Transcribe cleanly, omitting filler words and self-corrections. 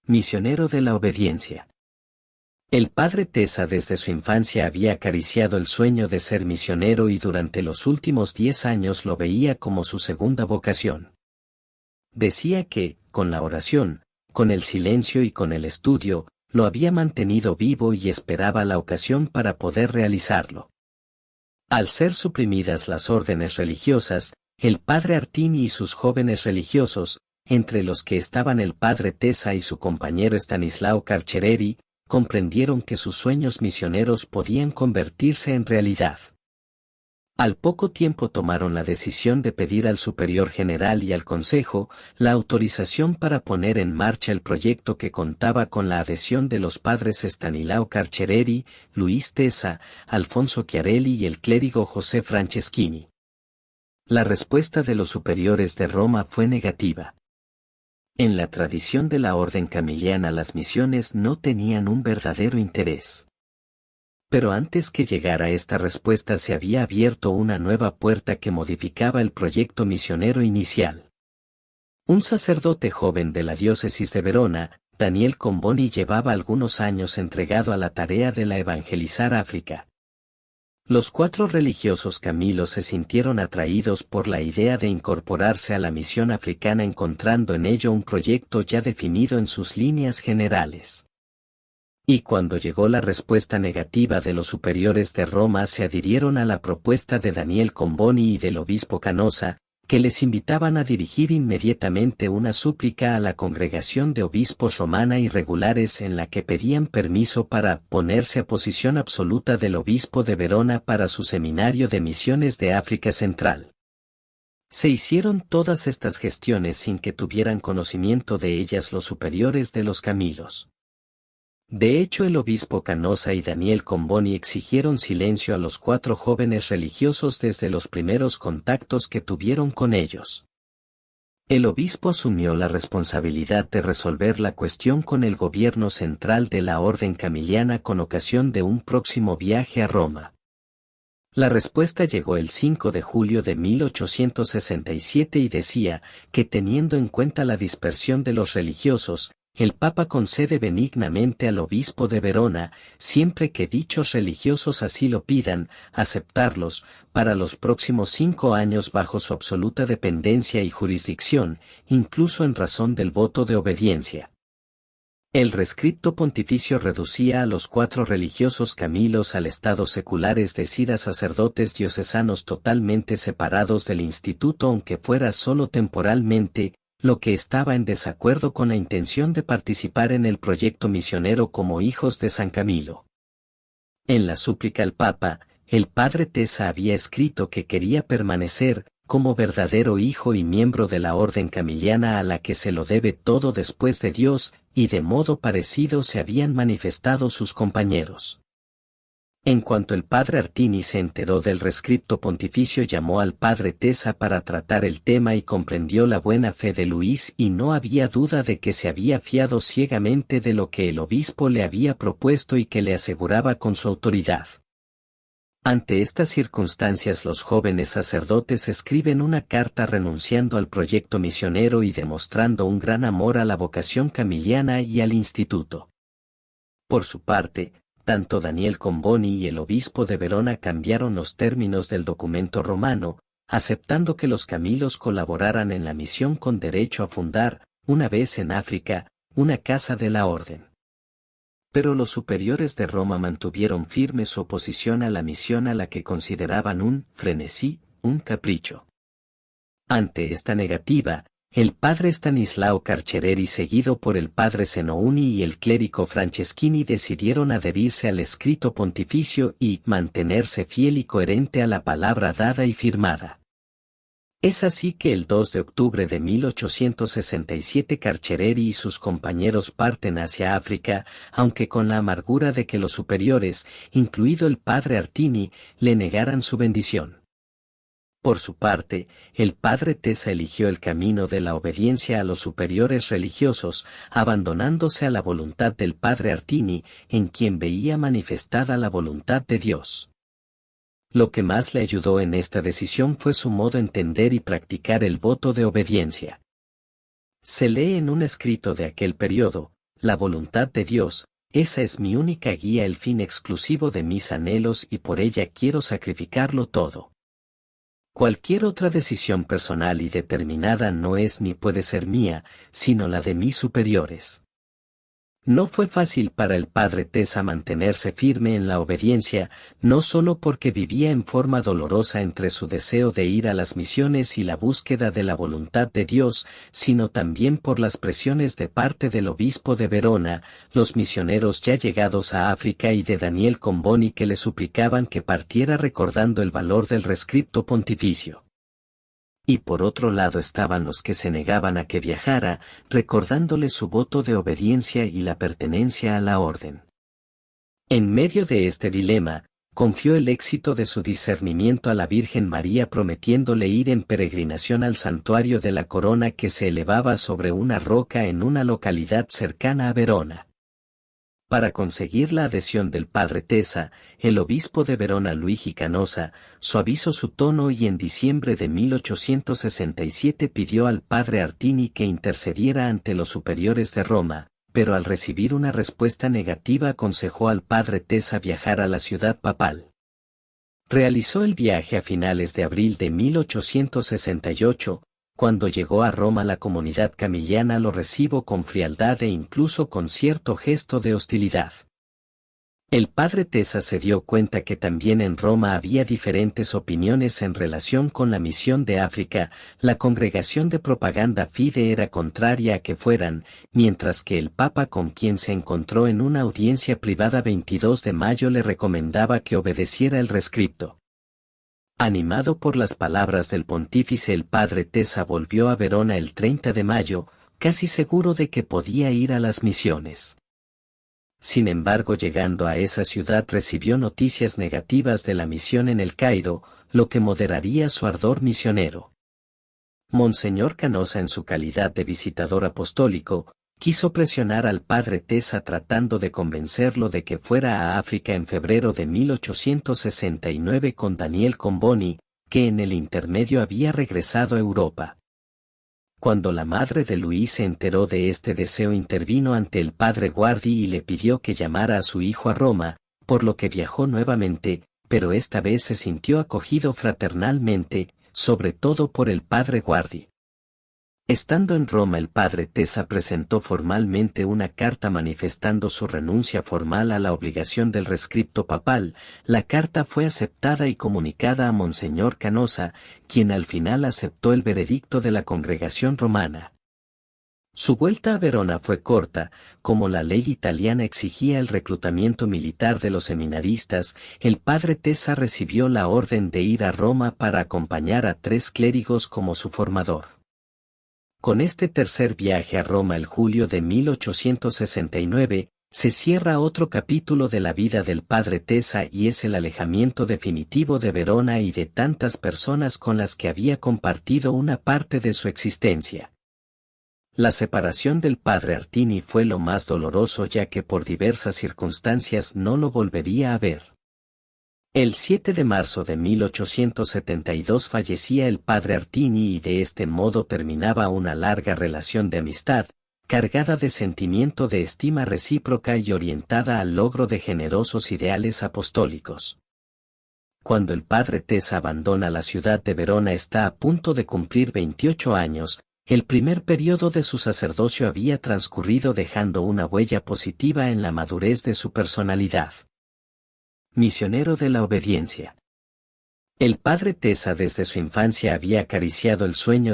misionero de la obediencia. El padre Tesa desde su infancia había acariciado el sueño de ser misionero y durante los últimos 10 años lo veía como su segunda vocación. Decía que, con la oración, con el silencio y con el estudio, lo había mantenido vivo y esperaba la ocasión para poder realizarlo. Al ser suprimidas las órdenes religiosas, el padre Artini y sus jóvenes religiosos, entre los que estaban el padre Tesa y su compañero Stanislao Carcereri, comprendieron que sus sueños misioneros podían convertirse en realidad. Al poco tiempo tomaron la decisión de pedir al superior general y al consejo la autorización para poner en marcha el proyecto que contaba con la adhesión de los padres Stanislao Carcereri, Luis Tesa, Alfonso Chiarelli y el clérigo José Franceschini. La respuesta de los superiores de Roma fue negativa. En la tradición de la orden camiliana las misiones no tenían un verdadero interés. Pero antes que llegara esta respuesta se había abierto una nueva puerta que modificaba el proyecto misionero inicial. Un sacerdote joven de la diócesis de Verona, Daniel Comboni, llevaba algunos años entregado a la tarea de la evangelizar África. Los 4 religiosos camilos se sintieron atraídos por la idea de incorporarse a la misión africana encontrando en ello un proyecto ya definido en sus líneas generales. Y cuando llegó la respuesta negativa de los superiores de Roma se adhirieron a la propuesta de Daniel Comboni y del obispo Canosa, que les invitaban a dirigir inmediatamente una súplica a la congregación de obispos romana y regulares en la que pedían permiso para ponerse a posición absoluta del obispo de Verona para su seminario de misiones de África Central. Se hicieron todas estas gestiones sin que tuvieran conocimiento de ellas los superiores de los camilos. De hecho, el obispo Canosa y Daniel Comboni exigieron silencio a los 4 jóvenes religiosos desde los primeros contactos que tuvieron con ellos. El obispo asumió la responsabilidad de resolver la cuestión con el gobierno central de la orden camiliana con ocasión de un próximo viaje a Roma. La respuesta llegó el 5 de julio de 1867 y decía que teniendo en cuenta la dispersión de los religiosos, el Papa concede benignamente al obispo de Verona, siempre que dichos religiosos así lo pidan, aceptarlos, para los próximos 5 años bajo su absoluta dependencia y jurisdicción, incluso en razón del voto de obediencia. El rescripto pontificio reducía a los 4 religiosos camilos al estado secular, es decir, a sacerdotes diocesanos totalmente separados del instituto aunque fuera solo temporalmente, lo que estaba en desacuerdo con la intención de participar en el proyecto misionero como hijos de San Camilo. En la súplica al Papa, el padre Tesa había escrito que quería permanecer, como verdadero hijo y miembro de la orden camiliana a la que se lo debe todo después de Dios, y de modo parecido se habían manifestado sus compañeros. En cuanto el padre Artini se enteró del rescripto pontificio, llamó al padre Tesa para tratar el tema y comprendió la buena fe de Luis y no había duda de que se había fiado ciegamente de lo que el obispo le había propuesto y que le aseguraba con su autoridad. Ante estas circunstancias los jóvenes sacerdotes escriben una carta renunciando al proyecto misionero y demostrando un gran amor a la vocación camiliana y al instituto. Por su parte, tanto Daniel Comboni y el obispo de Verona cambiaron los términos del documento romano, aceptando que los camilos colaboraran en la misión con derecho a fundar, una vez en África, una casa de la orden. Pero los superiores de Roma mantuvieron firme su oposición a la misión, a la que consideraban un frenesí, un capricho. Ante esta negativa, el padre Stanislao Carcereri, seguido por el padre Zenouni y el clérigo Franceschini, decidieron adherirse al escrito pontificio y mantenerse fiel y coherente a la palabra dada y firmada. Es así que el 2 de octubre de 1867 Carcereri y sus compañeros parten hacia África, aunque con la amargura de que los superiores, incluido el padre Artini, le negaran su bendición. Por su parte, el padre Tesa eligió el camino de la obediencia a los superiores religiosos, abandonándose a la voluntad del padre Artini, en quien veía manifestada la voluntad de Dios. Lo que más le ayudó en esta decisión fue su modo de entender y practicar el voto de obediencia. Se lee en un escrito de aquel periodo: la voluntad de Dios, esa es mi única guía, el fin exclusivo de mis anhelos, y por ella quiero sacrificarlo todo. Cualquier otra decisión personal y determinada no es ni puede ser mía, sino la de mis superiores. No fue fácil para el padre Tesa mantenerse firme en la obediencia, no solo porque vivía en forma dolorosa entre su deseo de ir a las misiones y la búsqueda de la voluntad de Dios, sino también por las presiones de parte del obispo de Verona, los misioneros ya llegados a África, y de Daniel Comboni, que le suplicaban que partiera recordando el valor del rescripto pontificio. Y por otro lado estaban los que se negaban a que viajara, recordándole su voto de obediencia y la pertenencia a la orden. En medio de este dilema, confió el éxito de su discernimiento a la Virgen María, prometiéndole ir en peregrinación al santuario de la Corona, que se elevaba sobre una roca en una localidad cercana a Verona. Para conseguir la adhesión del padre Tesa, el obispo de Verona, Luigi Canosa, suavizó su tono y en diciembre de 1867 pidió al padre Artini que intercediera ante los superiores de Roma, pero al recibir una respuesta negativa aconsejó al padre Tesa viajar a la ciudad papal. Realizó el viaje a finales de abril de 1868, cuando llegó a Roma la comunidad camiliana lo recibió con frialdad e incluso con cierto gesto de hostilidad. El padre Tesa se dio cuenta que también en Roma había diferentes opiniones en relación con la misión de África. La congregación de Propaganda Fide era contraria a que fueran, mientras que el Papa, con quien se encontró en una audiencia privada 22 de mayo, le recomendaba que obedeciera el rescripto. Animado por las palabras del pontífice, el padre Tesa volvió a Verona el 30 de mayo, casi seguro de que podía ir a las misiones. Sin embargo, llegando a esa ciudad recibió noticias negativas de la misión en el Cairo, lo que moderaría su ardor misionero. Monseñor Canosa, en su calidad de visitador apostólico, quiso presionar al padre Tesa tratando de convencerlo de que fuera a África en febrero de 1869 con Daniel Comboni, que en el intermedio había regresado a Europa. Cuando la madre de Luis se enteró de este deseo, intervino ante el padre Guardi y le pidió que llamara a su hijo a Roma, por lo que viajó nuevamente, pero esta vez se sintió acogido fraternalmente, sobre todo por el padre Guardi. Estando en Roma, el padre Tesa presentó formalmente una carta manifestando su renuncia formal a la obligación del rescripto papal. La carta fue aceptada y comunicada a Monseñor Canosa, quien al final aceptó el veredicto de la congregación romana. Su vuelta a Verona fue corta. Como la ley italiana exigía el reclutamiento militar de los seminaristas, el padre Tesa recibió la orden de ir a Roma para acompañar a 3 clérigos como su formador. Con este tercer viaje a Roma el julio de 1869, se cierra otro capítulo de la vida del padre Tesa, y es el alejamiento definitivo de Verona y de tantas personas con las que había compartido una parte de su existencia. La separación del padre Artini fue lo más doloroso, ya que por diversas circunstancias no lo volvería a ver. El 7 de marzo de 1872 fallecía el padre Artini, y de este modo terminaba una larga relación de amistad, cargada de sentimiento de estima recíproca y orientada al logro de generosos ideales apostólicos. Cuando el padre Tesa abandona la ciudad de Verona, está a punto de cumplir 28 años, el primer periodo de su sacerdocio había transcurrido, dejando una huella positiva en la madurez de su personalidad. Misionero de la obediencia. El padre Tesa desde su infancia había acariciado el sueño